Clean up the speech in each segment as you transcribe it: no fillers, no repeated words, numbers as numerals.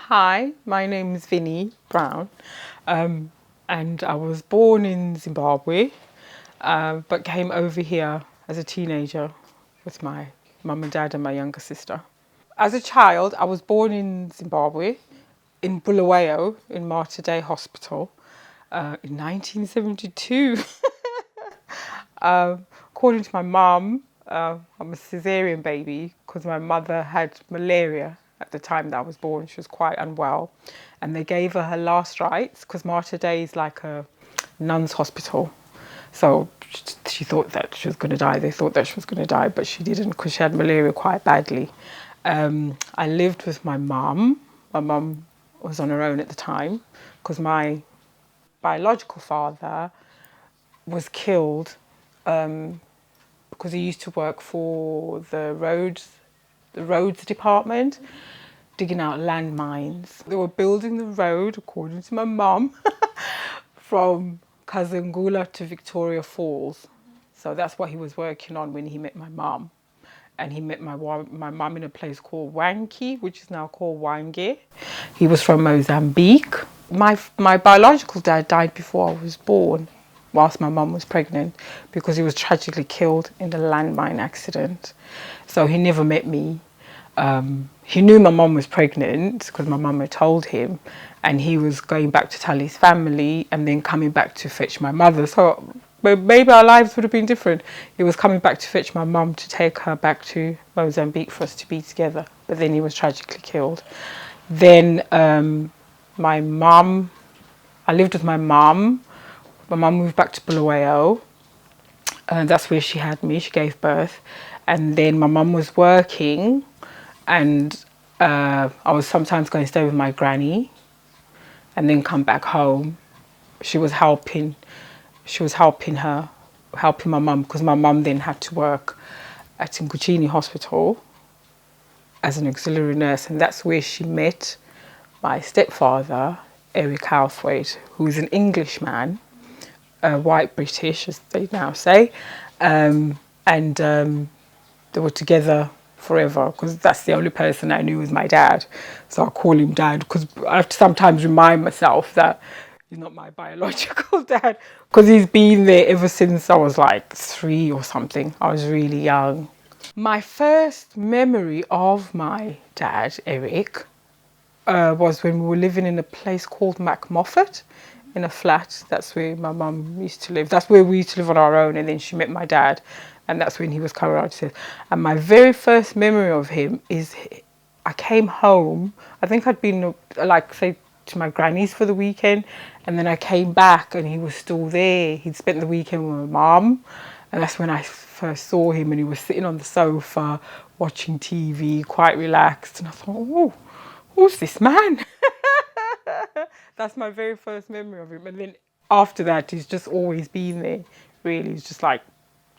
Hi, my name is Vinnie Brown, and I was born in Zimbabwe, but came over here as a teenager with my mum and dad and my younger sister. As a child, I was born in Zimbabwe, in Bulawayo, in Mater Dei Hospital, in 1972. According to my mum, I'm a cesarean baby because my mother had malaria at the time that I was born. She was quite unwell, and they gave her last rites because Mater Dei is like a nun's hospital. So she thought that she was going to die. They thought that she was going to die, but she didn't because she had malaria quite badly. I lived with my mum. My mum was on her own at the time because my biological father was killed because he used to work for the roads department, digging out landmines. They were building the road, according to my mum, from Kazangula to Victoria Falls. So that's what he was working on when he met my mum. And he met my mum in a place called Wangi, which is now called Wange. He was from Mozambique. My biological dad died before I was born, whilst my mum was pregnant, because he was tragically killed in a landmine accident. So he never met me. He knew my mum was pregnant because my mum had told him, and he was going back to tell his family and then coming back to fetch my mother. So maybe our lives would have been different. He was coming back to fetch my mum to take her back to Mozambique for us to be together. But then he was tragically killed. Then my mum, I lived with my mum. My mum moved back to Bulawayo, and that's where she had me. She gave birth. And then my mum was working, and I was sometimes going to stay with my granny and then come back home. She was helping my mum, because my mum then had to work at Nguchini Hospital as an auxiliary nurse, and that's where she met my stepfather, Eric Halthwaite, who's an Englishman, white British, as they now say, and they were together forever because that's the only person I knew was my dad. So I call him dad because I have to sometimes remind myself that he's not my biological dad, because he's been there ever since I was like 3 or something. I was really young. My first memory of my dad, Eric, was when we were living in a place called Macmoffat, in a flat. That's where my mum used to live. That's where we used to live on our own, and then she met my dad, and that's when he was coming out. And my very first memory of him is I came home. I think I'd been like, say, to my granny's for the weekend, and then I came back and he was still there. He'd spent the weekend with my mum, and that's when I first saw him, and he was sitting on the sofa watching TV, quite relaxed, and I thought, oh, who's this man? That's my very first memory of him. And then after that, he's just always been there, really. He's just like,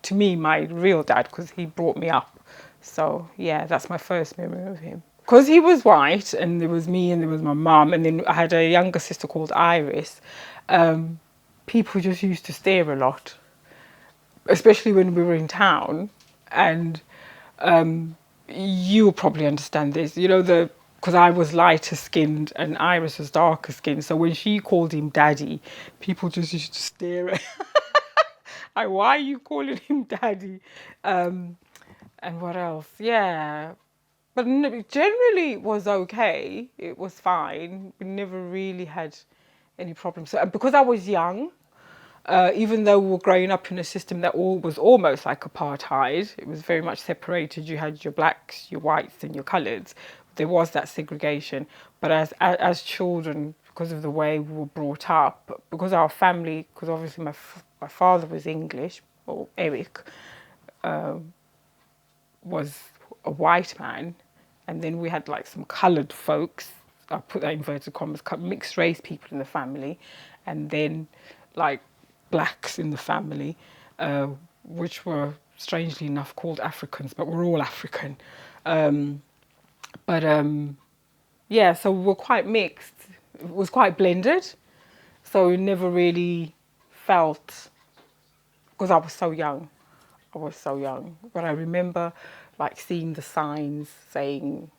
to me, my real dad, because he brought me up. So yeah, that's my first memory of him. Because he was white, and there was me and there was my mum, and then I had a younger sister called Iris. People just used to stare a lot, especially when we were in town. And you'll probably understand this, because I was lighter skinned and Iris was darker skinned. So when she called him daddy, people just used to stare at like, why are you calling him daddy? And what else? Yeah. But generally it was okay. It was fine. We never really had any problems. So, because I was young, even though we were growing up in a system that was almost like apartheid, it was very much separated. You had your blacks, your whites, and your coloureds. There was that segregation. But as children, because of the way we were brought up, because our family, because obviously my father was English, or Eric, was a white man, and then we had like some coloured folks. I put that in inverted commas, mixed race people in the family, and then like blacks in the family, which were strangely enough called Africans, but we're all African. But yeah, so we were quite mixed. It was quite blended, so we never really felt, because I was so young. But I remember like seeing the signs saying,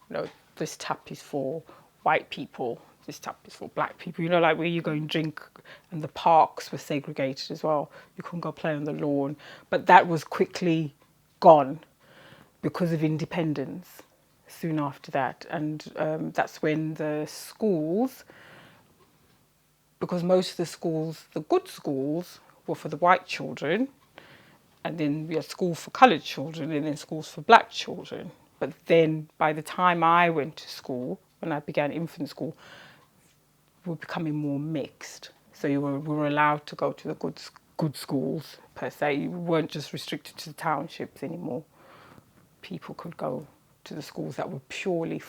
this tap is for white people. This tap is for black people. You know, like where you go and drink, and the parks were segregated as well. You couldn't go play on the lawn. But that was quickly gone because of independence soon after that. And that's when the schools, because most of the schools, the good schools, were for the white children, and then we had schools for coloured children, and then schools for black children. But then by the time I went to school, when I began infant school, we were becoming more mixed. So we were allowed to go to the good schools, per se. You weren't just restricted to the townships anymore. People could go to the schools that were purely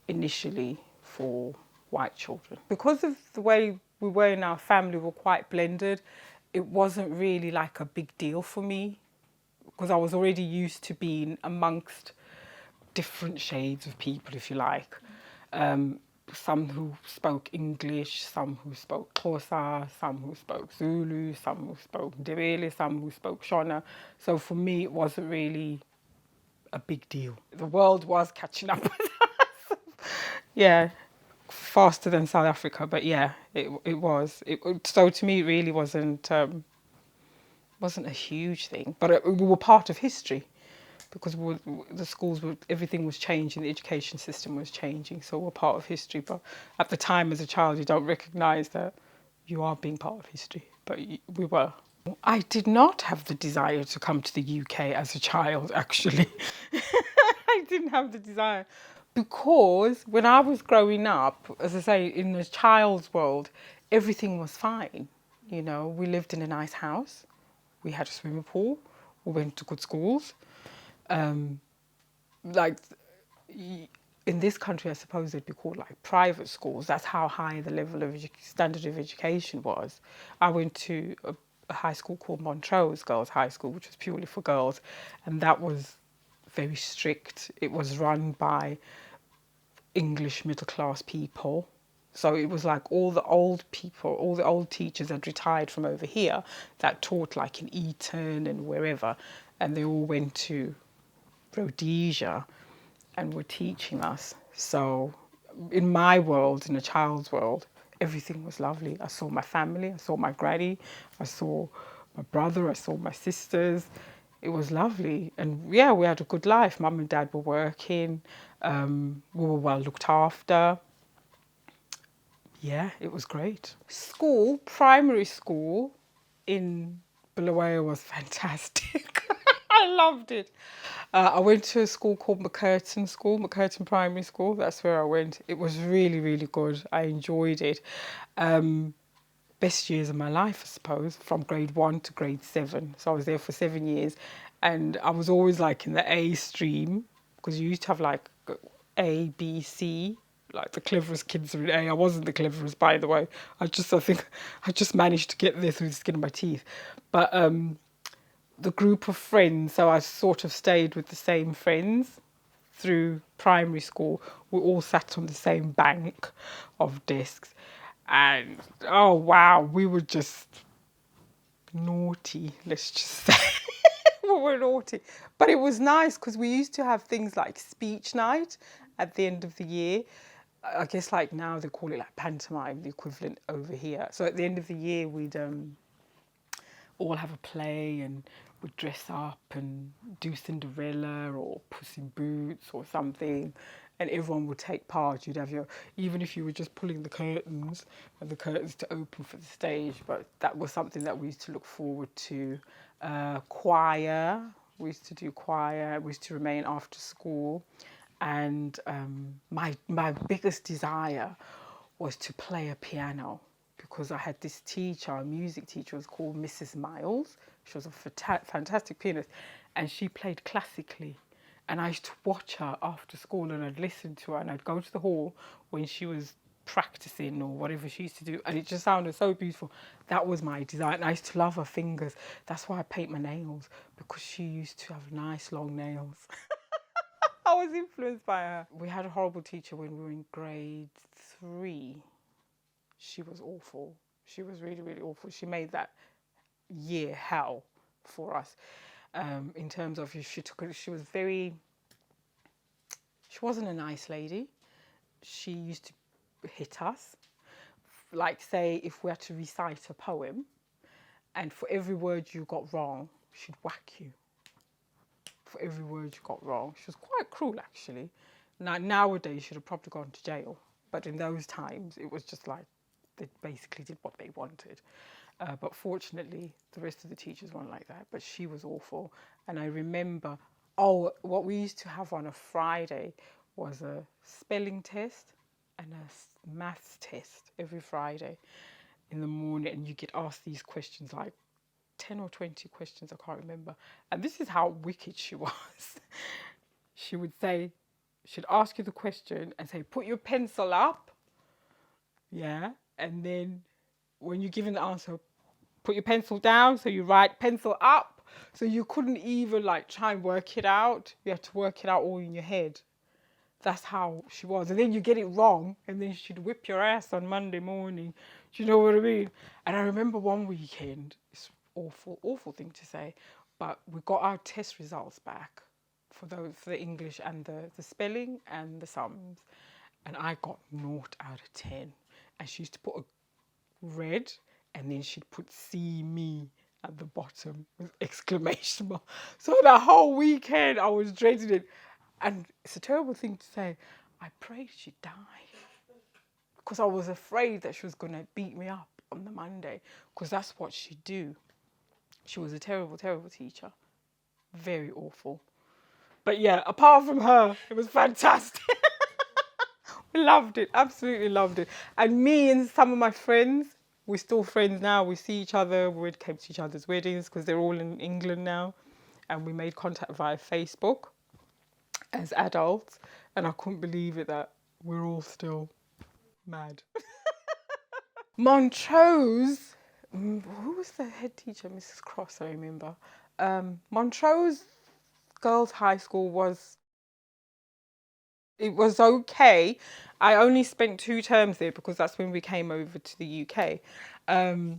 initially for white children. Because of the way we were in our family, we were quite blended. It wasn't really like a big deal for me because I was already used to being amongst different shades of people, if you like. Some who spoke English, some who spoke Xhosa, some who spoke Zulu, some who spoke Ndebele, some who spoke Shona. So for me, it wasn't really a big deal. The world was catching up with us. Yeah, faster than South Africa, but yeah, it was. So to me, it really wasn't a huge thing, but we were part of history because the schools were, everything was changing, the education system was changing, so we're part of history. But at the time, as a child, you don't recognise that you are being part of history, but we were. I did not have the desire to come to the UK as a child, actually. I didn't have the desire because when I was growing up, as I say, in the child's world, everything was fine. You know, we lived in a nice house, we had a swimming pool, we went to good schools. Like in this country, I suppose they'd be called like private schools. That's how high the level of standard of education was. I went to a high school called Montrose Girls High School, which was purely for girls, and that was very strict. It was run by English middle class people. So it was like all the old people, all the old teachers had retired from over here that taught like in Eton and wherever, and they all went to Rhodesia and were teaching us. So in my world, in a child's world, everything was lovely. I saw my family, I saw my granny, I saw my brother, I saw my sisters. It was lovely. And yeah, we had a good life. Mum and dad were working. We were well looked after. Yeah, it was great. School, primary school in Bulawayo was fantastic. I loved it. I went to a school called McCurtain Primary School. That's where I went. It was really, really good. I enjoyed it. Best years of my life, I suppose, from grade 1 to grade 7. So I was there for 7 years, and I was always like in the A stream because you used to have like A, B, C. Like the cleverest kids are in A. I wasn't the cleverest, by the way. I think I just managed to get there through the skin of my teeth. But the group of friends, so I sort of stayed with the same friends through primary school. We all sat on the same bank of desks. And oh wow, we were just naughty, let's just say. We were naughty. But it was nice because we used to have things like speech night at the end of the year. I guess like now they call it like pantomime, the equivalent over here. So at the end of the year, we'd all have a play and would dress up and do Cinderella or Puss in Boots or something, and everyone would take part. You'd have even if you were just pulling the curtains and the curtains to open for the stage, but that was something that we used to look forward to. Choir, we used to do choir, we used to remain after school, and my biggest desire was to play a piano because I had this teacher, a music teacher, was called Mrs. Miles. She was a fantastic pianist, and she played classically. And I used to watch her after school, and I'd listen to her, and I'd go to the hall when she was practicing or whatever she used to do, and it just sounded so beautiful. That was my desire, and I used to love her fingers. That's why I paint my nails, because she used to have nice long nails. I was influenced by her. We had a horrible teacher when we were in grade 3. She was awful. She was really, really awful. She made that year hell for us. In terms of she wasn't a nice lady. she used to hit us. Like, say, if we had to recite a poem, and for every word you got wrong, she'd whack you. For every word you got wrong. She was quite cruel, actually. Nowadays, she'd have probably gone to jail. But in those times, it was just like they basically did what they wanted. But fortunately, the rest of the teachers weren't like that. But she was awful. And I remember, what we used to have on a Friday was a spelling test and a maths test every Friday in the morning. And you get asked these questions, like 10 or 20 questions, I can't remember. And this is how wicked she was. She would say, she'd ask you the question and say, put your pencil up. Yeah. And then when you're given the answer, put your pencil down. So you write pencil up. So you couldn't even like try and work it out. You had to work it out all in your head. That's how she was. And then you get it wrong, and then she'd whip your ass on Monday morning. Do you know what I mean? And I remember one weekend, it's awful, awful thing to say, but we got our test results back for the English and the spelling and the sums. And I got 0 out of 10. And she used to put a red, and then she'd put "see me" at the bottom with exclamation mark. So the whole weekend I was dreading it. And it's a terrible thing to say. I prayed she'd die because I was afraid that she was going to beat me up on the Monday, because that's what she'd do. She was a terrible, terrible teacher. Very awful. But yeah, apart from her, it was fantastic. We loved it, absolutely loved it. And me and some of my friends, we're still friends now. We see each other, we came to each other's weddings because they're all in England now. And we made contact via Facebook as adults, and I couldn't believe it that we're all still mad. Montrose, who was the head teacher? Mrs. Cross, I remember. Montrose Girls' High School was okay. I only spent 2 terms there because that's when we came over to the UK. I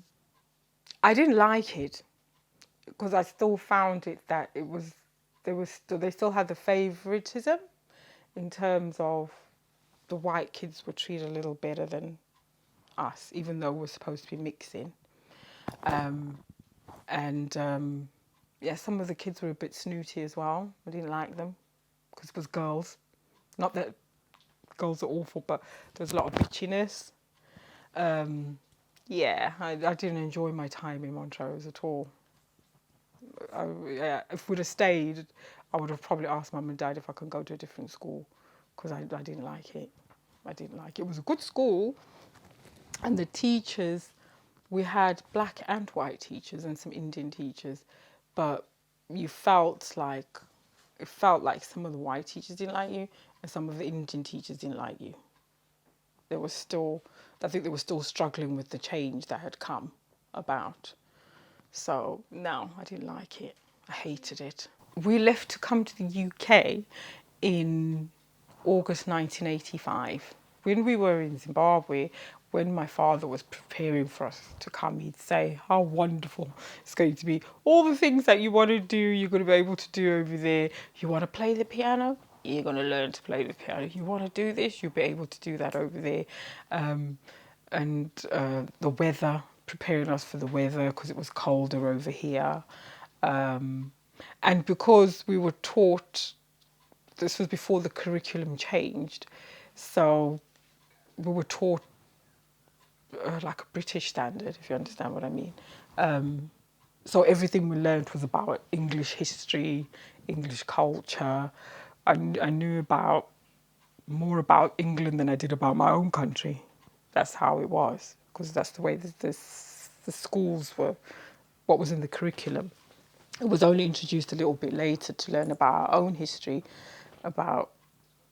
didn't like it because I still found it that they still had the favoritism in terms of the white kids were treated a little better than us, even though we're supposed to be mixing. Yeah, some of the kids were a bit snooty as well. I didn't like them because it was girls. Not that girls are awful, but there was a lot of bitchiness. Yeah, I didn't enjoy my time in Montrose at all. If we'd have stayed, I would have probably asked Mum and Dad if I could go to a different school because I didn't like it. I didn't like it. It was a good school, and the teachers, we had black and white teachers and some Indian teachers, but it felt like some of the white teachers didn't like you and some of the Indian teachers didn't like you. I think they were still struggling with the change that had come about. So, no, I didn't like it. I hated it. We left to come to the UK in August 1985. When we were in Zimbabwe, when my father was preparing for us to come, he'd say how wonderful it's going to be. All the things that you want to do, you're going to be able to do over there. You want to play the piano? You're going to learn to play the piano. You want to do this? You'll be able to do that over there. The weather, preparing us for the weather because it was colder over here. And because we were taught, this was before the curriculum changed, so we were taught like a British standard, if you understand what I mean. So everything we learned was about English history, English culture. I knew more about England than I did about my own country. That's how it was, because that's the way the schools were, what was in the curriculum. It was only introduced a little bit later to learn about our own history, about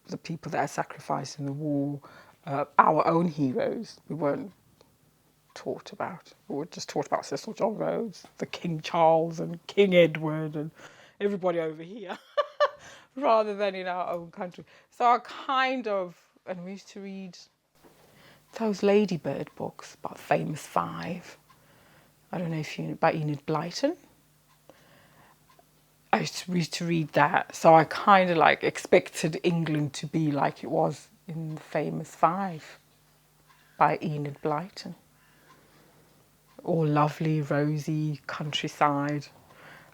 the people that had sacrificed in the war, our own heroes. We weren't taught about. We were just taught about Cecil John Rhodes, the King Charles and King Edward and everybody over here, rather than in our own country. So and we used to read those Ladybird books about Famous Five. I don't know if you know about Enid Blyton. We used to read that, so I kind of like expected England to be like it was in the famous Five by Enid Blyton. All lovely, rosy countryside,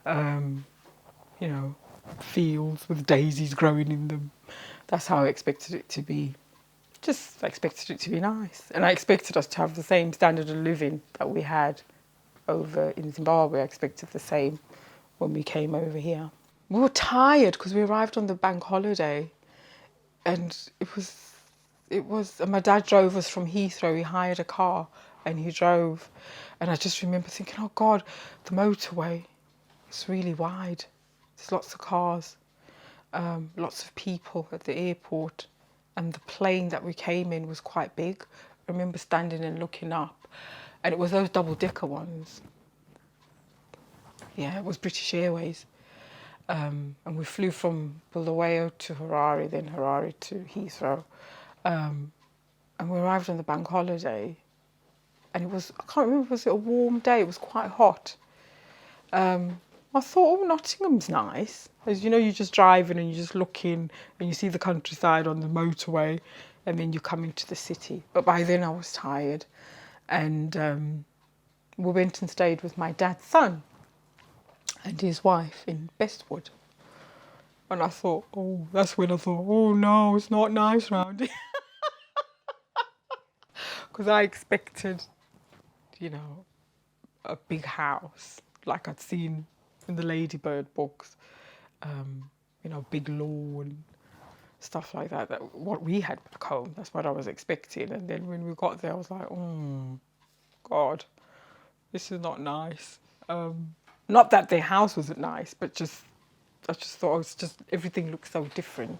you know, fields with daisies growing in them. That's how I expected it to be. Just expected it to be nice. And I expected us to have the same standard of living that we had over in Zimbabwe. I expected the same when we came over here. We were tired because we arrived on the bank holiday, and and my dad drove us from Heathrow. He hired a car and he drove, and I just remember thinking, oh God, the motorway, it's really wide. There's lots of cars, lots of people at the airport, and the plane that we came in was quite big. I remember standing and looking up, and it was those double-decker ones. Yeah, it was British Airways. And we flew from Bulawayo to Harare, then Harare to Heathrow. And we arrived on the bank holiday, and it was, I can't remember, was it a warm day? It was quite hot. I thought, oh, Nottingham's nice. As you know, you're just driving and you're just looking and you see the countryside on the motorway, and then you come into the city. But by then I was tired, and we went and stayed with my dad's son and his wife in Bestwood. And I thought, that's when I thought, oh no, it's not nice around here. Because I expected, you know, a big house like I'd seen in the Ladybird books, you know, big lawn, stuff like that. What we had back home, that's what I was expecting. And then when we got there, I was like, oh God, this is not nice. Not that their house wasn't nice, but I just thought everything looks so different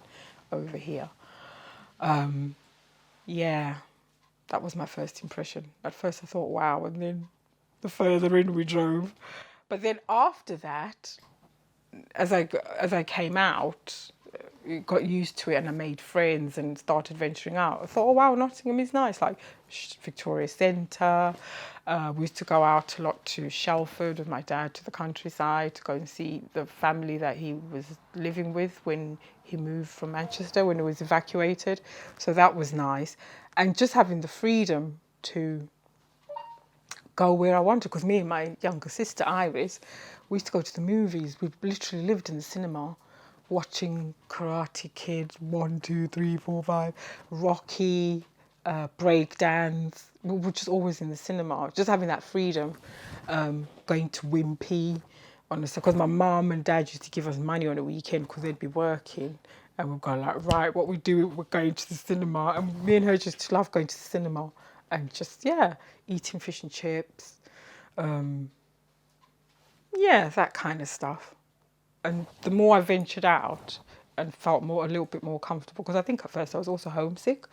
over here. Yeah, that was my first impression. At first I thought, wow, and then the further in we drove. But then after that, as I came out, got used to it and I made friends and started venturing out. I thought, oh wow, Nottingham is nice, like Victoria Centre. We used to go out a lot to Shelford with my dad, to the countryside, to go and see the family that he was living with when he moved from Manchester, when he was evacuated. So that was nice. And just having the freedom to go where I wanted, because me and my younger sister Iris, we used to go to the movies. We literally lived in the cinema watching Karate Kid 1, 2, 3, 4, 5, Rocky, breakdance. We were just always in the cinema, just having that freedom, going to Wimpy, honestly, because my mum and dad used to give us money on the weekend because they'd be working, and we'd go like, right, what we do, we're going to the cinema, and me and her just love going to the cinema and just, yeah, eating fish and chips, yeah, that kind of stuff. And the more I ventured out and felt a little bit more comfortable, because I think at first I was also homesick.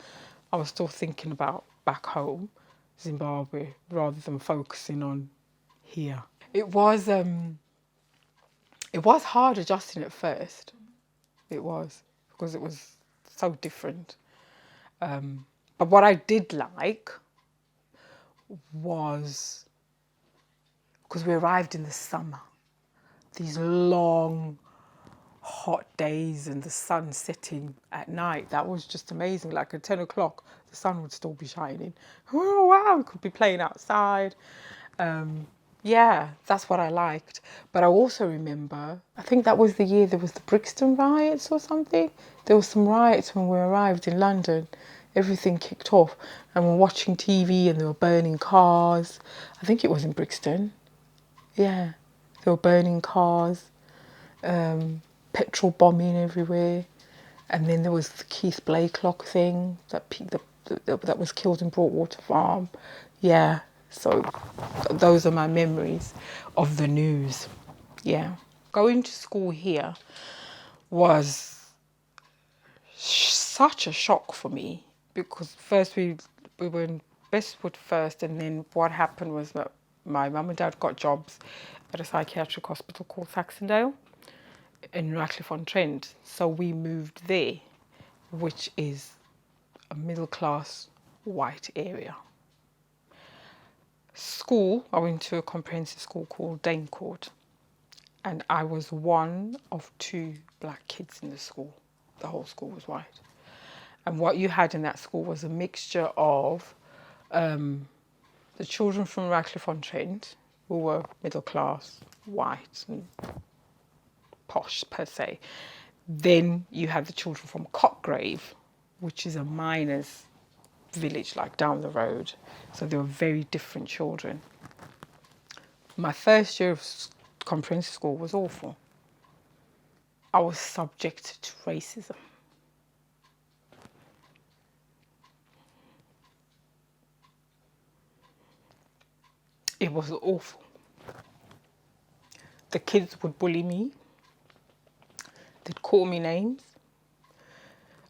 I was still thinking about back home, Zimbabwe, rather than focusing on here. It was hard adjusting at first. It was, because it was so different. But what I did like was, because we arrived in the summer, these long, hot days and the sun setting at night, that was just amazing. Like at 10 o'clock, the sun would still be shining. Oh, wow, we could be playing outside. Yeah, that's what I liked. But I also remember, I think that was the year there was the Brixton riots or something. There was some riots when we arrived in London. Everything kicked off and we're watching TV and they were burning cars. I think it was in Brixton. Yeah, they were burning cars, petrol bombing everywhere. And then there was the Keith Blakelock thing that was killed in Broadwater Farm. Yeah, so those are my memories of the news. Yeah. Going to school here was such a shock for me, because first we were in Bestwood first, and then what happened was that my mum and dad got jobs at a psychiatric hospital called Saxondale in Ratcliffe-on-Trent. So we moved there, which is a middle-class white area. School, I went to a comprehensive school called Danecourt, and I was one of 2 black kids in the school. The whole school was white. And what you had in that school was a mixture of the children from Radcliffe-on-Trent, who were middle class, white and posh per se. Then you had the children from Cockgrave, which is a miners' village like down the road. So they were very different children. My first year of comprehensive school was awful. I was subjected to racism. It was awful. The kids would bully me. They'd call me names.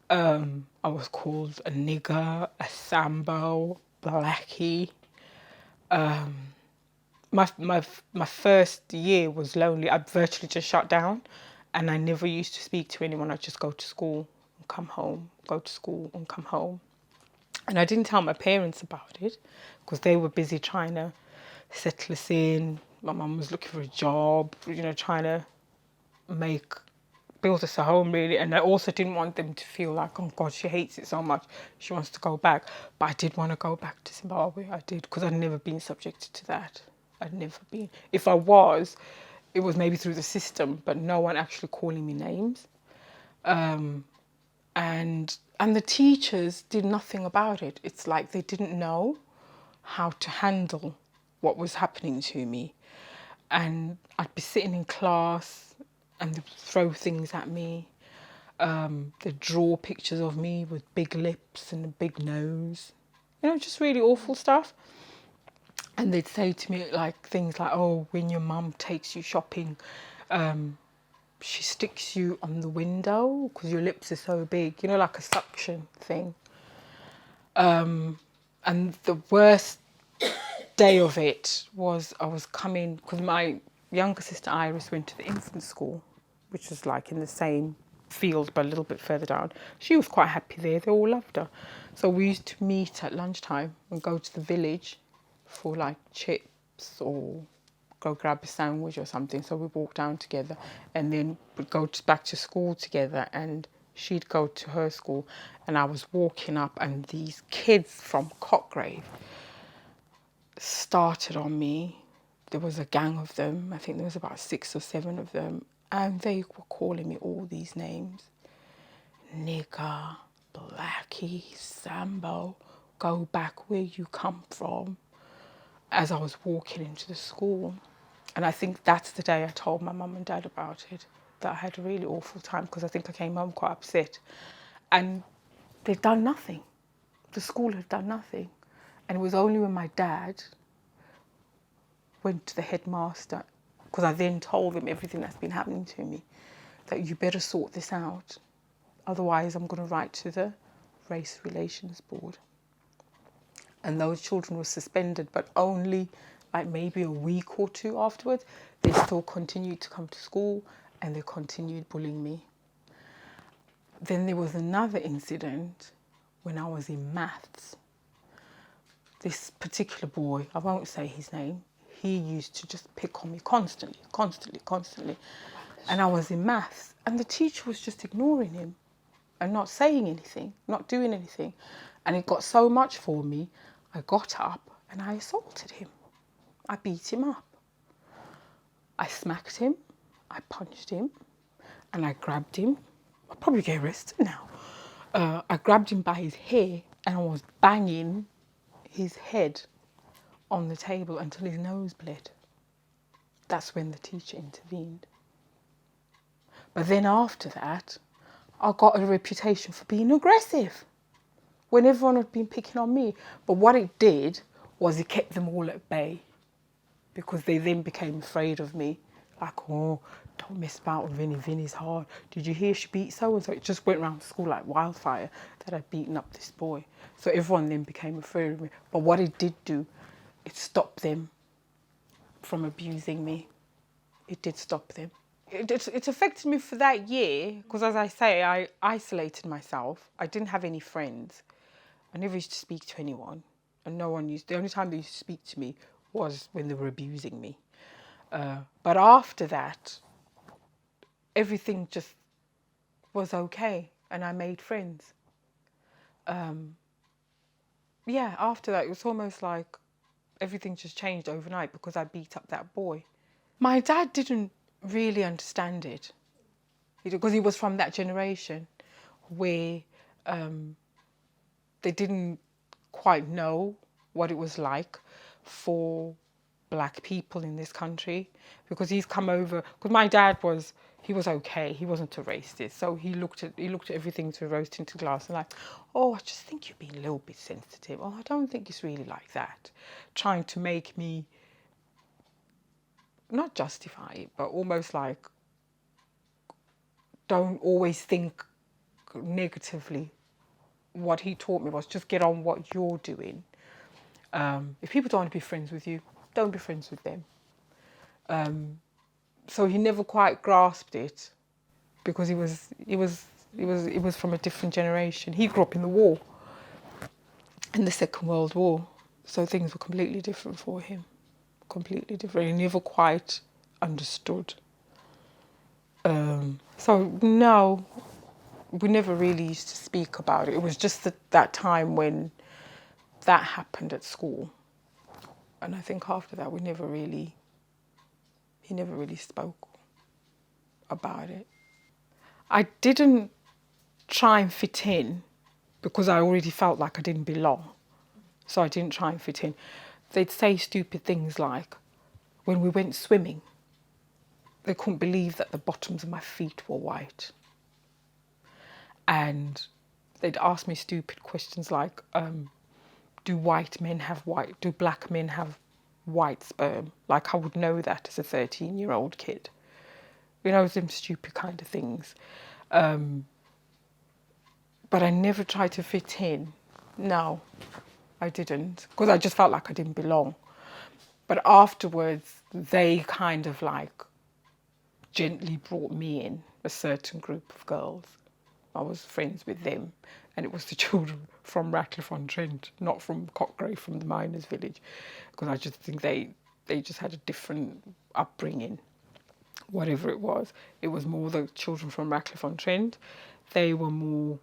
I was called a nigger, a sambo, blackie. My first year was lonely. I virtually just shut down, and I never used to speak to anyone. I'd just go to school and come home, go to school and come home. And I didn't tell my parents about it because they were busy trying to settle us in. My mum was looking for a job, trying to build us a home really. And I also didn't want them to feel like, oh God, she hates it so much, she wants to go back. But I did want to go back to Zimbabwe. I did, because I'd never been subjected to that. I'd never been. If I was, it was maybe through the system, but no one actually calling me names. And the teachers did nothing about it. It's like they didn't know how to handle what was happening to me. And I'd be sitting in class and they'd throw things at me. They'd draw pictures of me with big lips and a big nose. Just really awful stuff. And they'd say to me things like, oh, when your mum takes you shopping, she sticks you on the window because your lips are so big, like a suction thing. And the worst day of it was I was coming, because my younger sister Iris went to the infant school, which was like in the same field but a little bit further down. She was quite happy there. They all loved her. So we used to meet at lunchtime and go to the village for like chips or go grab a sandwich or something. So we walked down together and then we'd go back to school together, and she'd go to her school and I was walking up, and these kids from Cockgrave started on me. There was a gang of them. I think there was about 6 or 7 of them, and they were calling me all these names: nigger, blackie, sambo, go back where you come from, as I was walking into the school. And I think that's the day I told my mum and dad about it, that I had a really awful time, because I think I came home quite upset. And they'd done nothing. The school had done nothing. And it was only when my dad went to the headmaster, because I then told him everything that's been happening to me, that you better sort this out. Otherwise, I'm going to write to the Race Relations Board. And those children were suspended, but only like maybe a week or 2 afterwards. They still continued to come to school and they continued bullying me. Then there was another incident when I was in maths. This particular boy, I won't say his name, he used to just pick on me constantly. And I was in maths and the teacher was just ignoring him and not saying anything, not doing anything. And it got so much for me, I got up and I assaulted him. I beat him up. I smacked him, I punched him, and I grabbed him. I'll probably get arrested now. I grabbed him by his hair and I was banging his head on the table until his nose bled. That's when the teacher intervened. But then after that, I got a reputation for being aggressive when everyone had been picking on me. But what it did was it kept them all at bay, because they then became afraid of me. Like, oh, don't mess about with Vinnie. Vinnie's hard. Did you hear she beat so-and-so? It just went around school like wildfire that I'd beaten up this boy. So everyone then became afraid of me. But what it did do, it stopped them from abusing me. It did stop them. It affected me for that year, because as I say, I isolated myself. I didn't have any friends. I never used to speak to anyone. And the only time they used to speak to me was when they were abusing me. But after that, everything just was okay and I made friends. yeah, after that, it was almost like everything just changed overnight because I beat up that boy. My dad didn't really understand it because he was from that generation where they didn't quite know what it was like for black people in this country, because he's come over, because my dad was, he was okay, he wasn't a racist, so he looked at everything through rose tinted glass and like, oh, I just think you're being a little bit sensitive, oh, I don't think it's really like that, trying to make me not justify it, but almost like, don't always think negatively. What he taught me was just get on what you're doing. If people don't want to be friends with you, don't be friends with them. So he never quite grasped it because he was from a different generation. He grew up in the war, in the Second World War, so things were completely different for him, completely different. He never quite understood. So no, we never really used to speak about it. It was just that time when that happened at school, and I think after that he never really spoke about it. I didn't try and fit in because I already felt like I didn't belong, so I didn't try and fit in. They'd say stupid things like, when we went swimming, they couldn't believe that the bottoms of my feet were white. And they'd ask me stupid questions like, do black men have white sperm? Like I would know that as a 13-year-old kid. You know, them stupid kind of things. But I never tried to fit in. No, I didn't. Because I just felt like I didn't belong. But afterwards, they kind of like gently brought me in, a certain group of girls. I was friends with them, and it was the children from Ratcliffe-on-Trent, not from Cockgrave, from the miners' village, because I just think they just had a different upbringing. Whatever it was more the children from Ratcliffe-on-Trent. They were more,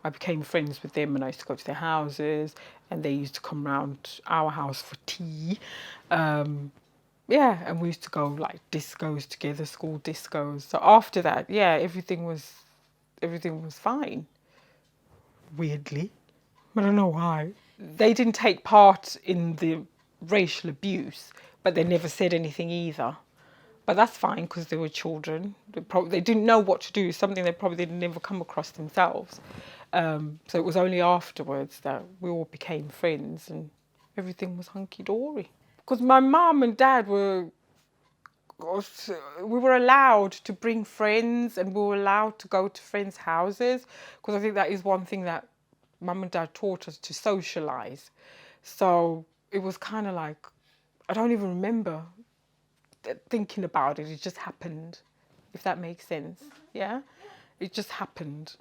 I became friends with them and I used to go to their houses and they used to come round our house for tea. Yeah, and we used to go like discos together, school discos. So after that, yeah, everything was fine. Weirdly. I don't know why. They didn't take part in the racial abuse, but they never said anything either. But that's fine because they were children. They didn't know what to do, something they probably didn't never come across themselves. So it was only afterwards that we all became friends and everything was hunky-dory. Because my mum and dad we were allowed to bring friends and we were allowed to go to friends' houses, because I think that is one thing that mum and dad taught us, to socialise. So it was kind of like, I don't even remember thinking about it, it just happened, if that makes sense. Yeah, it just happened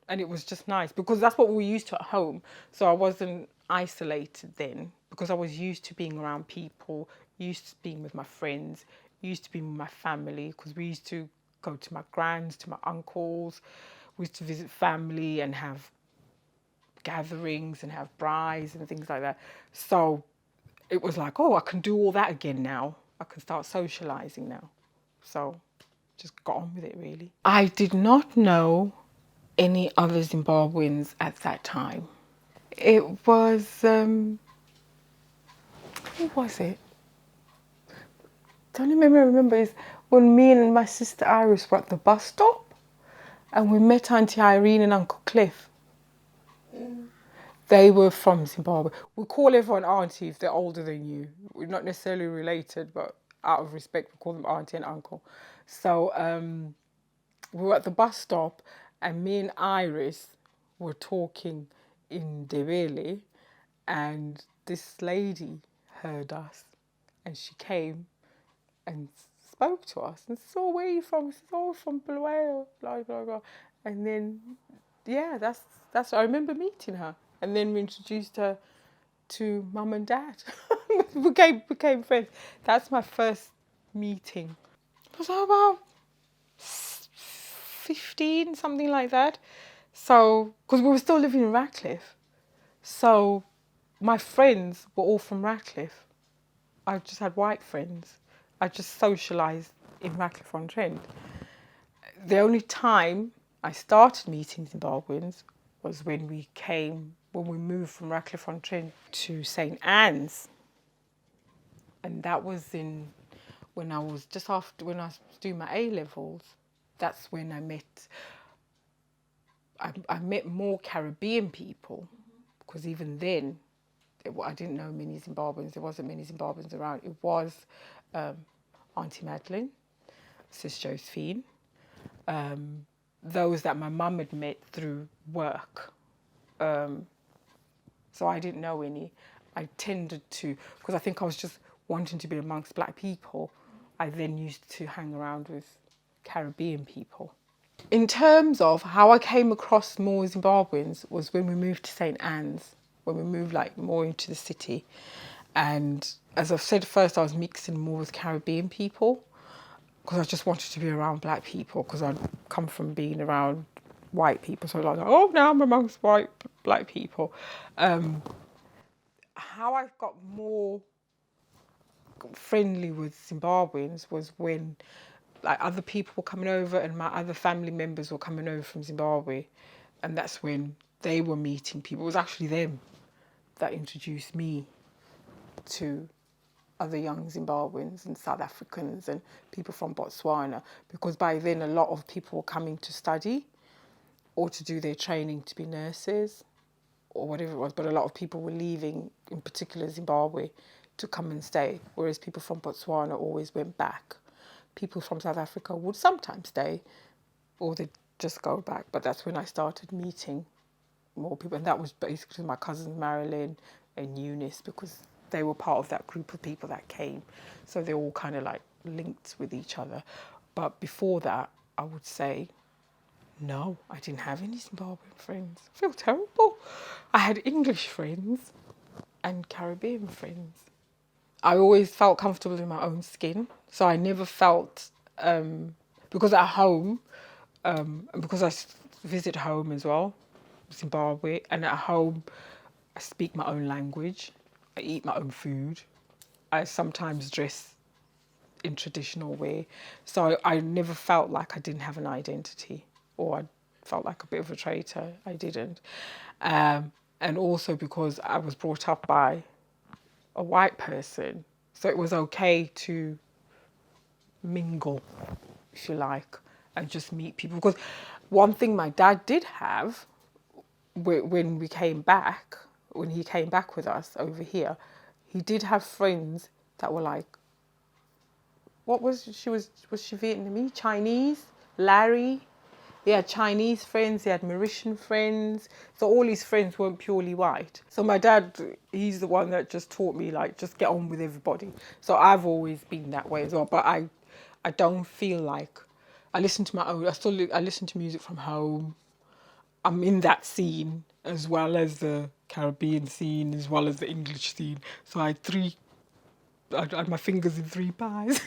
and it was just nice because that's what we were used to at home. So I wasn't isolated then because I was used to being around people, used to being with my friends, used to being with my family, because we used to go to my grands, to my uncles, we used to visit family and have gatherings and have braais and things like that. So it was like, oh, I can do all that again now. I can start socialising now. So just got on with it, really. I did not know any other Zimbabweans at that time. It was, who was it? The only memory I remember is when me and my sister Iris were at the bus stop and we met Auntie Irene and Uncle Cliff. They were from Zimbabwe. We call everyone auntie if they're older than you. We're not necessarily related, but out of respect, we call them auntie and uncle. So we were at the bus stop and me and Iris were talking in Ndebele, and this lady heard us and she came and spoke to us and said, oh, where are you from? We said, oh, from Bulawayo, blah, blah, blah. And then, yeah, that's I remember meeting her. And then we introduced her to mum and dad. we became friends. That's my first meeting. Was I about 15, something like that? So, because we were still living in Radcliffe. So my friends were all from Radcliffe. I just had white friends. I just socialised in Radcliffe-on-Trent. The only time I started meeting Zimbabweans was when we moved from Radcliffe-on-Trent to St Anne's. And that was when I was when I was doing my A-levels. That's when I met more Caribbean people, because even then, I didn't know many Zimbabweans. There wasn't many Zimbabweans around. It was Auntie Madeline, Sis Josephine, those that my mum had met through work. So I didn't know any. I tended to, because I think I was just wanting to be amongst black people, I then used to hang around with Caribbean people. In terms of how I came across more Zimbabweans was when we moved to St Anne's, when we moved like more into the city. And as I've said first, I was mixing more with Caribbean people because I just wanted to be around black people, because I'd come from being around white people. So I was like, oh, now I'm amongst black people. How I got more friendly with Zimbabweans was when like other people were coming over and my other family members were coming over from Zimbabwe, and that's when they were meeting people. It was actually them that introduced me to other young Zimbabweans and South Africans and people from Botswana, because by then a lot of people were coming to study or to do their training to be nurses or whatever it was, but a lot of people were leaving, in particular Zimbabwe, to come and stay, whereas people from Botswana always went back. People from South Africa would sometimes stay or they'd just go back, but that's when I started meeting more people, and that was basically my cousins Marilyn and Eunice, because they were part of that group of people that came, so they're all kind of like linked with each other. But before that, I would say no, I didn't have any Zimbabwean friends. I feel terrible. I had English friends and Caribbean friends. I always felt comfortable in my own skin, so I never felt because at home, and because I visit home as well, Zimbabwe, and at home I speak my own language, I eat my own food, I sometimes dress in traditional way, so I never felt like I didn't have an identity or I felt like a bit of a traitor. I didn't. And also because I was brought up by a white person, so it was okay to mingle, if you like, and just meet people. Because one thing my dad did have when we came back, when he came back with us over here, he did have friends that were like, was she Vietnamese, Chinese, Larry. He had Chinese friends, he had Mauritian friends. So all his friends weren't purely white. So my dad, he's the one that just taught me, like, just get on with everybody. So I've always been that way as well. But I don't feel like, I listen to my own, I listen to music from home. I'm in that scene as well as the Caribbean scene, as well as the English scene. So I had my fingers in three pies.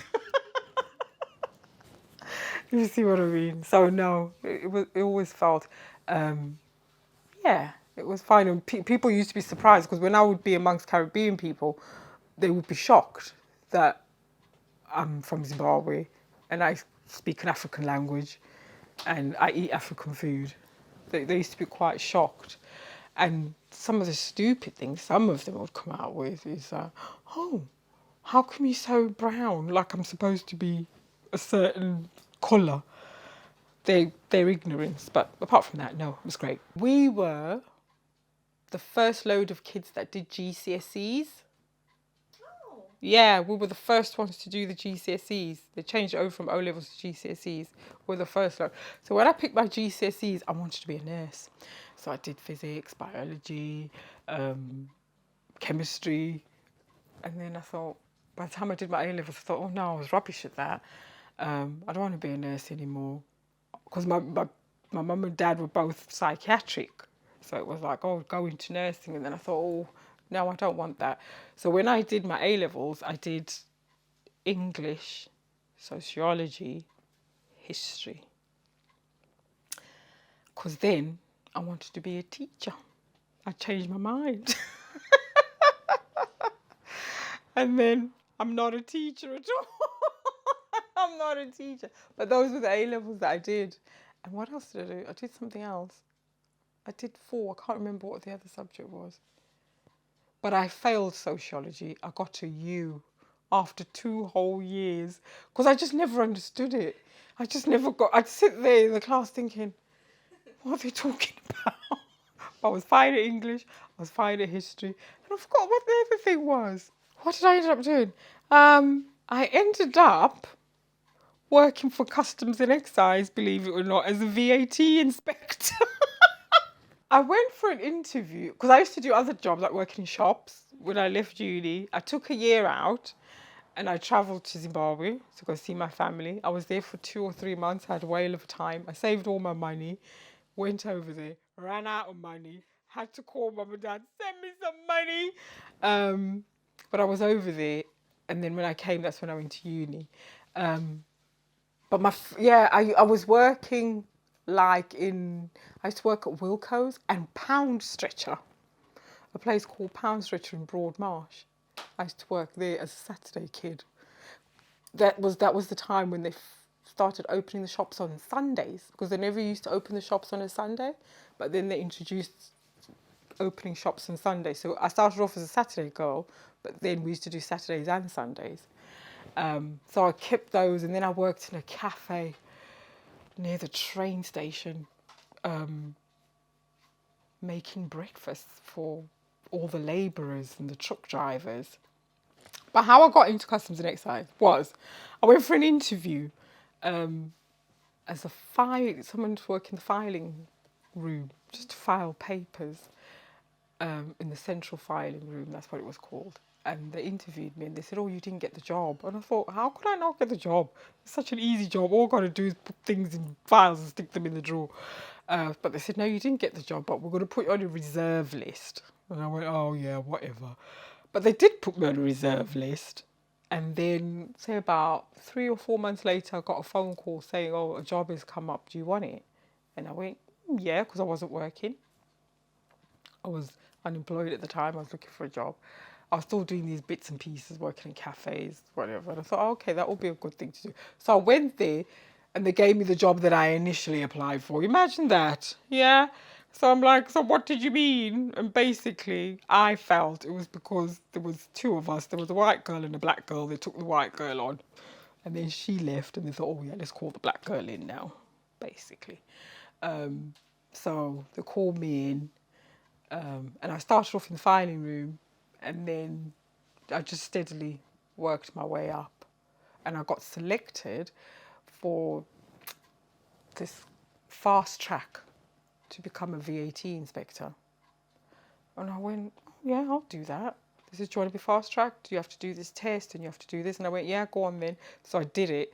You see what I mean? So no, it always felt, yeah, it was fine. And people used to be surprised because when I would be amongst Caribbean people, they would be shocked that I'm from Zimbabwe and I speak an African language and I eat African food. They used to be quite shocked. And some of the stupid things some of them would come out with is, oh, how come you're so brown? Like I'm supposed to be a certain colour. Their ignorance, but apart from that, no, it was great. We were the first load of kids that did GCSEs. Oh. Yeah, we were the first ones to do the GCSEs. They changed it over from O levels to GCSEs. We're the first load. So when I picked my GCSEs, I wanted to be a nurse. So I did physics, biology, chemistry, and then I thought, by the time I did my A levels, I thought, oh no, I was rubbish at that. I don't want to be a nurse anymore. Because my mum and dad were both psychiatric. So it was like, oh, go into nursing. And then I thought, oh, no, I don't want that. So when I did my A-levels, I did English, sociology, history. Because then I wanted to be a teacher. I changed my mind. And then I'm not a teacher at all. I'm not a teacher. But those were the A-levels that I did. And what else did I do? I did something else. I did 4. I can't remember what the other subject was. But I failed sociology. I got a U after 2 whole years because I just never understood it. I'd sit there in the class thinking, what are they talking about? I was fine at English, I was fine at history, and I forgot what the other thing was. What did I end up doing? I ended up working for Customs and Excise, believe it or not, as a VAT inspector. I went for an interview because I used to do other jobs like working in shops when I left uni. I took a year out and I travelled to Zimbabwe to go see my family. I was there for 2 or 3 months. I had a whale of a time. I saved all my money, went over there, ran out of money, had to call mum and dad, send me some money. But I was over there, and then when I came, that's when I went to uni. But I was working I used to work at Wilco's and Pound Stretcher, a place called Pound Stretcher in Broadmarsh. I used to work there as a Saturday kid. That was the time when they started opening the shops on Sundays, because they never used to open the shops on a Sunday, but then they introduced opening shops on Sundays. So I started off as a Saturday girl, but then we used to do Saturdays and Sundays. So I kept those, and then I worked in a cafe near the train station, making breakfast for all the labourers and the truck drivers. But how I got into Customs and Excise was I went for an interview as someone to work in the filing room, just to file papers in the central filing room, that's what it was called. And they interviewed me and they said, oh, you didn't get the job. And I thought, how could I not get the job? It's such an easy job. All I've got to do is put things in files and stick them in the drawer. But they said, no, you didn't get the job, but we're going to put you on a reserve list. And I went, oh, yeah, whatever. But they did put me on a reserve list. And then, say about 3 or 4 months later, I got a phone call saying, oh, a job has come up. Do you want it? And I went, yeah, because I wasn't working. I was unemployed at the time. I was looking for a job. I was still doing these bits and pieces, working in cafes, whatever. And I thought, oh, okay, that will be a good thing to do. So I went there and they gave me the job that I initially applied for. Imagine that. Yeah. So I'm like, so what did you mean? And basically, I felt it was because there was 2 of us. There was a white girl and a black girl. They took the white girl on. And then she left and they thought, oh, yeah, let's call the black girl in now, basically. So they called me in. And I started off in the filing room, and then I just steadily worked my way up, and I got selected for this fast track to become a VAT inspector. And I went, oh, yeah, I'll do that. They said, do you want to be fast tracked? You have to do this test and you have to do this. And I went, yeah, go on then. So I did it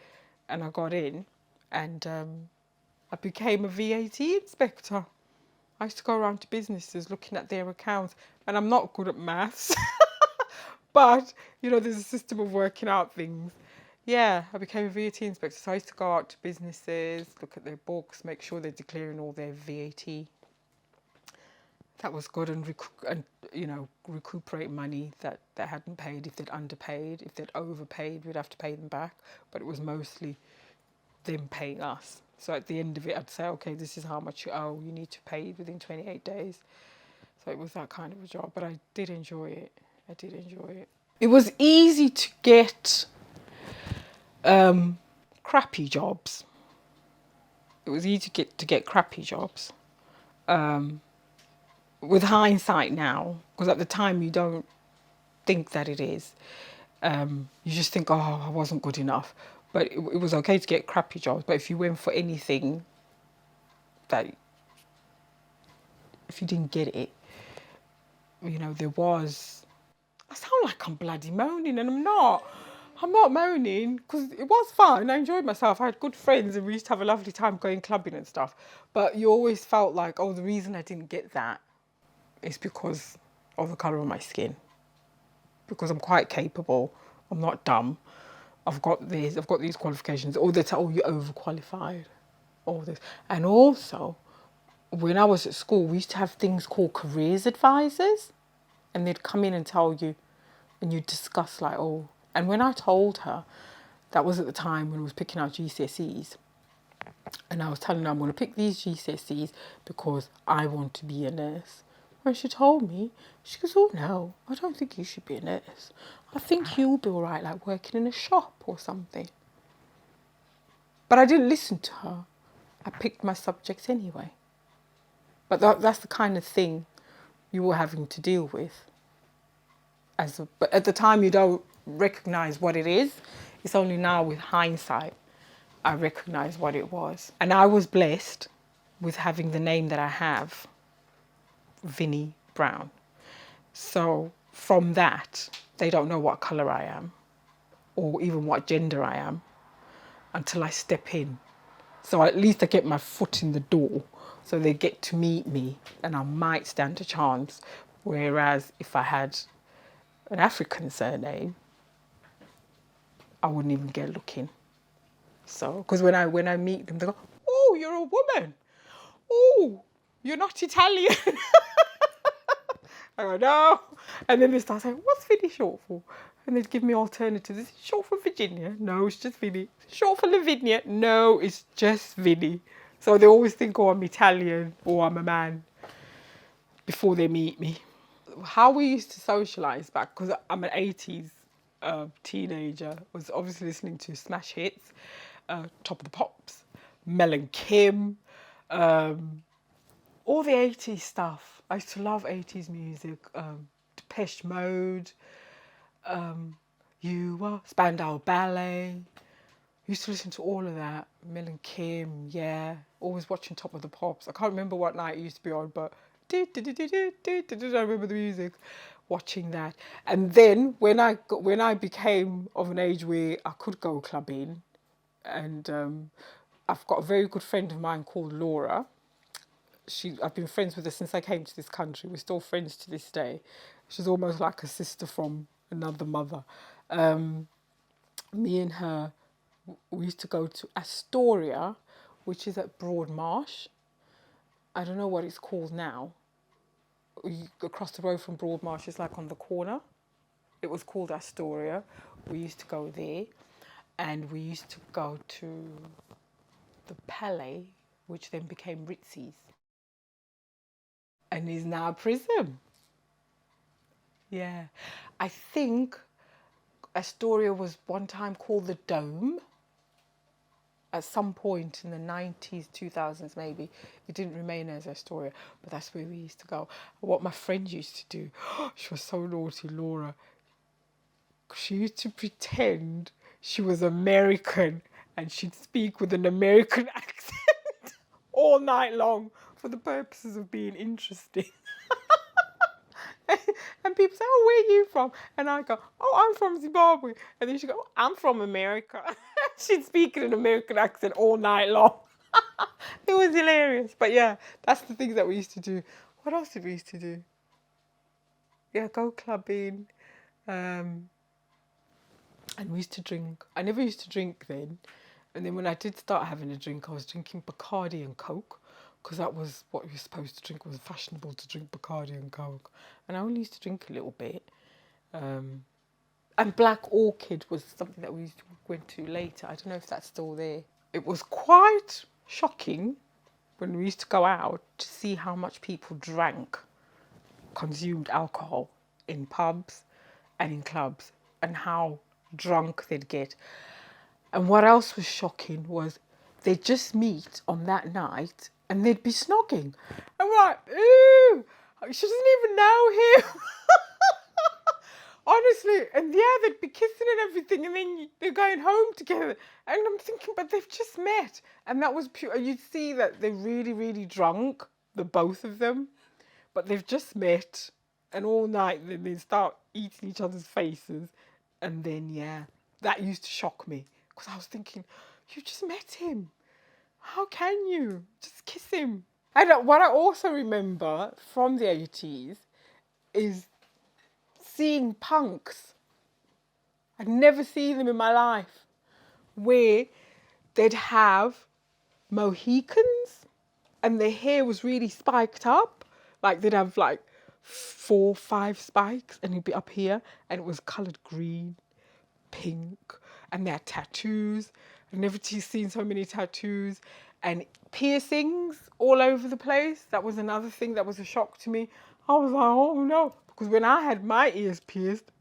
and I got in, and I became a VAT inspector. I used to go around to businesses looking at their accounts, and I'm not good at maths, but, there's a system of working out things. Yeah, I became a VAT inspector, so I used to go out to businesses, look at their books, make sure they're declaring all their VAT. That was good, and recuperate money that they hadn't paid, if they'd underpaid. If they'd overpaid, we'd have to pay them back, but it was mostly them paying us. So at the end of it, I'd say, okay, this is how much you owe. You need to pay it within 28 days. So it was that kind of a job. But I did enjoy it. It was easy to get crappy jobs. It was easy to get crappy jobs. With hindsight now, because at the time you don't think that it is. You just think, oh, I wasn't good enough. But it was okay to get crappy jobs. But if you went for anything if you didn't get it, there was... I sound like I'm bloody moaning, and I'm not. I'm not moaning, because it was fun. I enjoyed myself. I had good friends and we used to have a lovely time going clubbing and stuff. But you always felt like, oh, the reason I didn't get that is because of the colour of my skin. Because I'm quite capable. I'm not dumb. I've got these qualifications. Or they say, oh, you're overqualified. All this. And also, when I was at school, we used to have things called careers advisors, and they'd come in and tell you, and you'd discuss like, oh, and when I told her, that was at the time when I was picking out GCSEs, and I was telling her I'm going to pick these GCSEs because I want to be a nurse. When she told me, she goes, oh no, I don't think you should be a nurse. I think you'll be all right, like working in a shop or something. But I didn't listen to her. I picked my subjects anyway. But that's the kind of thing you were having to deal with. But at the time, you don't recognise what it is. It's only now with hindsight I recognise what it was. And I was blessed with having the name that I have, Vinnie Brown. So from that, they don't know what colour I am or even what gender I am until I step in. So at least I get my foot in the door so they get to meet me and I might stand a chance. Whereas if I had an African surname, I wouldn't even get looking. So, because when I meet them, they go, oh, you're a woman. Oh, you're not Italian. I go, no. And then they start saying, what's Vinnie short for? And they'd give me alternatives. Is it short for Virginia? No, it's just Vinnie. Short for Lavinia? No, it's just Vinnie. So they always think, oh, I'm Italian or I'm a man before they meet me. How we used to socialise back, because I'm an 80s teenager, was obviously listening to smash hits, Top of the Pops, Mel and Kim, all the 80s stuff. I used to love 80s music, Depeche Mode, You Are, Spandau Ballet. Used to listen to all of that, Mel and Kim, yeah. Always watching Top of the Pops. I can't remember what night it used to be on, but I remember the music, watching that. And then when I became of an age where I could go clubbing, and I've got a very good friend of mine called Laura. I've been friends with her since I came to this country. We're still friends to this day. She's almost like a sister from another mother. Me and her, we used to go to Astoria, which is at Broadmarsh. I don't know what it's called now. Across the road from Broadmarsh, it's like on the corner. It was called Astoria. We used to go there, and we used to go to the Palais, which then became Ritzy's, and is now a prison. Yeah, I think Astoria was one time called the Dome. At some point in the 90s, 2000s maybe, it didn't remain as Astoria, but that's where we used to go. What my friend used to do, she was so naughty, Laura. She used to pretend she was American and she'd speak with an American accent all night long for the purposes of being interesting. And people say, oh, where are you from? And I go, oh, I'm from Zimbabwe. And then she go, oh, I'm from America. She'd speak in an American accent all night long. It was hilarious. But yeah, that's the things that we used to do. What else did we used to do? Yeah, go clubbing. And we used to drink. I never used to drink then. And then when I did start having a drink, I was drinking Bacardi and Coke, because that was what you were supposed to drink. It was fashionable to drink Bacardi and Coke. And I only used to drink a little bit. And Black Orchid was something that we went to later. I don't know if that's still there. It was quite shocking when we used to go out to see how much people consumed alcohol in pubs and in clubs, and how drunk they'd get. And what else was shocking was they'd just meet on that night and they'd be snogging. And we're like, ooh, she doesn't even know him. Honestly, and yeah, they'd be kissing and everything, and then they're going home together. And I'm thinking, but they've just met. And that was pure. You'd see that they're really, really drunk, the both of them. But they've just met. And all night, then they start eating each other's faces. And then, yeah, that used to shock me. Because I was thinking, you just met him. How can you? Just kiss him. And what I also remember from the 80s is seeing punks. I'd never seen them in my life, where they'd have Mohicans and their hair was really spiked up. Like they'd have like 4, 5 spikes, and it'd be up here, and it was coloured green, pink, and they had tattoos. I've never seen so many tattoos and piercings all over the place. That was another thing that was a shock to me. I was like, oh no, because when I had my ears pierced,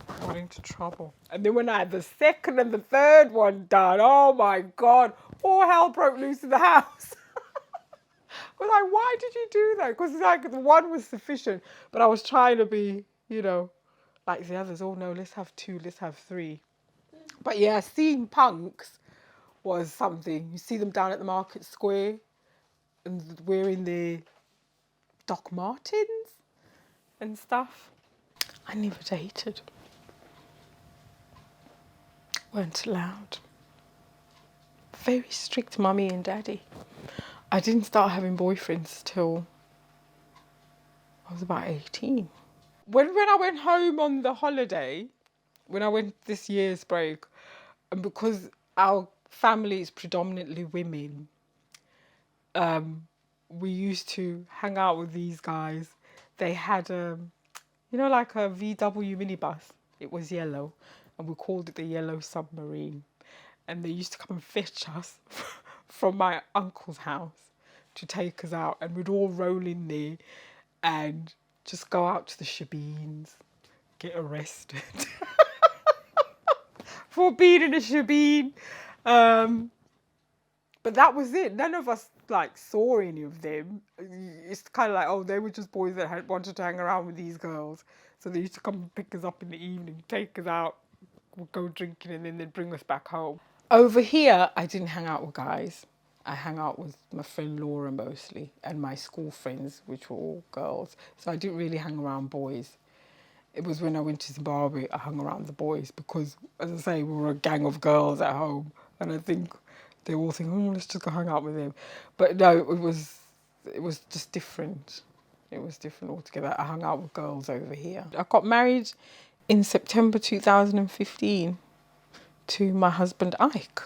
I got into trouble. And then when I had the second and the third one done, oh my God, all hell broke loose in the house. I was like, why did you do that? Because like the one was sufficient, but I was trying to be, you know, like the others. Oh no, let's have 2, let's have 3. But yeah, seeing punks was something. You see them down at the market square and wearing their Doc Martens and stuff. I never dated. Weren't allowed. Very strict mummy and daddy. I didn't start having boyfriends till I was about 18. When I went home on the holiday, when I went this year's break, and because our family is predominantly women, we used to hang out with these guys. They had like a VW minibus. It was yellow, and we called it the Yellow Submarine. And they used to come and fetch us from my uncle's house to take us out, and we'd all roll in there and just go out to the shebeens, get arrested for being in a shebeen. But that was it. None of us like saw any of them. It's kind of like, oh, they were just boys that wanted to hang around with these girls. So they used to come and pick us up in the evening, take us out, we'd go drinking, and then they'd bring us back home. Over here, I didn't hang out with guys. I hang out with my friend Laura mostly, and my school friends, which were all girls. So I didn't really hang around boys. It was when I went to Zimbabwe, I hung around the boys because, as I say, we were a gang of girls at home. And I think they all think, oh, let's just go hang out with them. But no, it was just different. It was different altogether. I hung out with girls over here. I got married in September 2015 to my husband Ike,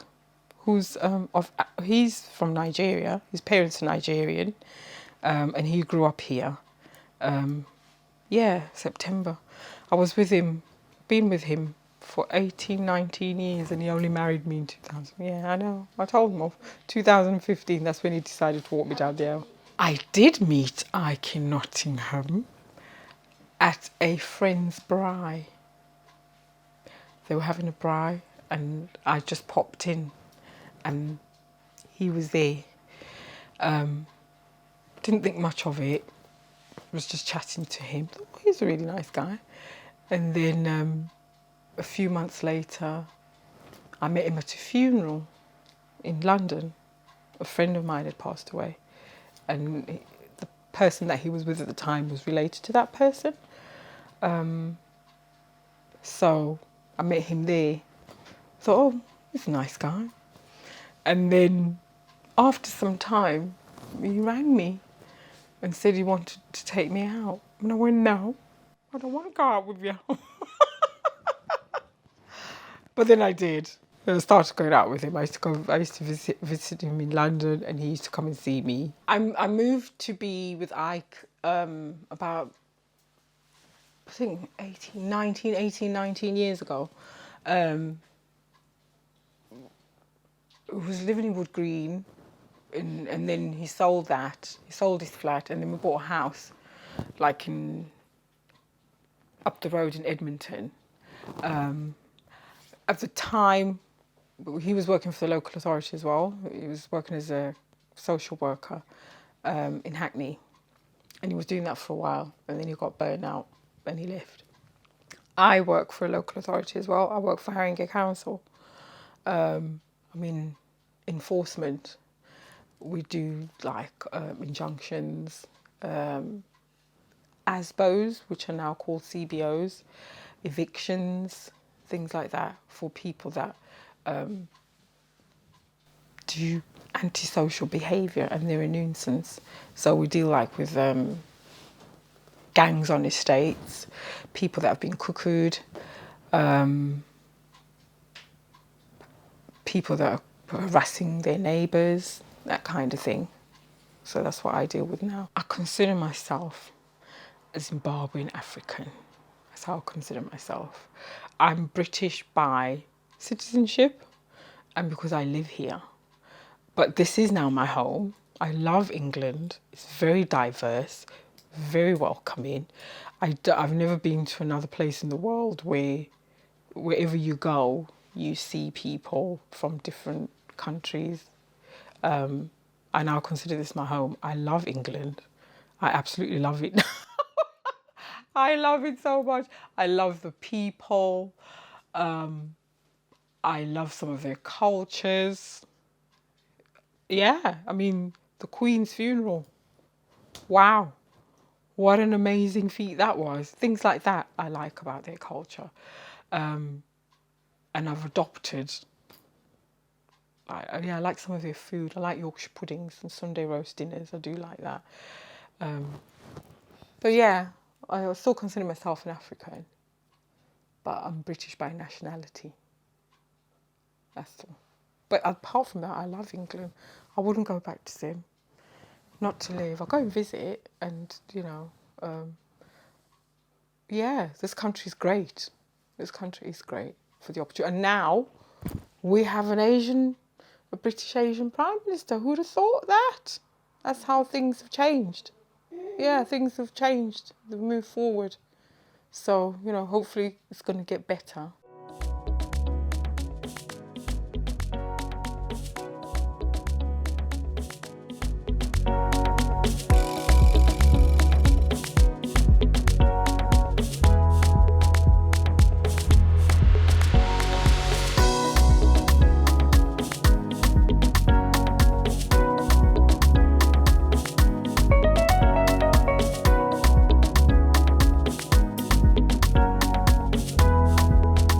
who's he's from Nigeria. His parents are Nigerian, and he grew up here. September. I was with him, been with him for 18, 19 years, and he only married me in 2000. Yeah, I know. I told him off. 2015, that's when he decided to walk me down the aisle. I did meet Ike in Nottingham at a friend's braai. They were having a braai, and I just popped in, and he was there. Didn't think much of it. Was just chatting to him. Oh, he's a really nice guy. And then a few months later, I met him at a funeral in London. A friend of mine had passed away, and the person that he was with at the time was related to that person. So I met him there. Thought, oh, he's a nice guy. And then after some time, he rang me and said he wanted to take me out. And I went, no, I don't want to go out with you. But then I did. I started going out with him. I used to visit him in London, and he used to come and see me. I moved to be with Ike about, I think, 18, 19 years ago. He was living in Wood Green, and then he sold that. He sold his flat, and then we bought a house, like up the road in Edmonton. At the time, he was working for the local authority as well. He was working as a social worker in Hackney, and he was doing that for a while, and then he got burnt out and he left. I work for a local authority as well. I work for Haringey Council. I'm in enforcement. We do like injunctions, ASBOs, which are now called CBOs, evictions, things like that for people that do antisocial behaviour and they're a nuisance. So we deal like with gangs on estates, people that have been cuckooed, people that are harassing their neighbours, that kind of thing. So that's what I deal with now. I consider myself a Zimbabwean African. That's how I consider myself. I'm British by citizenship and because I live here. But this is now my home. I love England. It's very diverse, very welcoming. I've never been to another place in the world where wherever you go, you see people from different countries. I now consider this my home. I love England. I absolutely love it. I love it so much. I love the people. I love some of their cultures. Yeah, I mean, the Queen's funeral. Wow. What an amazing feat that was. Things like that I like about their culture. And I've adopted, I like some of their food. I like Yorkshire puddings and Sunday roast dinners. I do like that. But yeah, I still consider myself an African, but I'm British by nationality. That's all. But apart from that, I love England. I wouldn't go back to them. Not to live. I'll go and visit and, yeah, this country's great. This country is great for the opportunity. And now we have a British Asian Prime Minister. Who'd have thought that? That's how things have changed. Yeah, things have changed. They've moved forward. So, hopefully it's going to get better.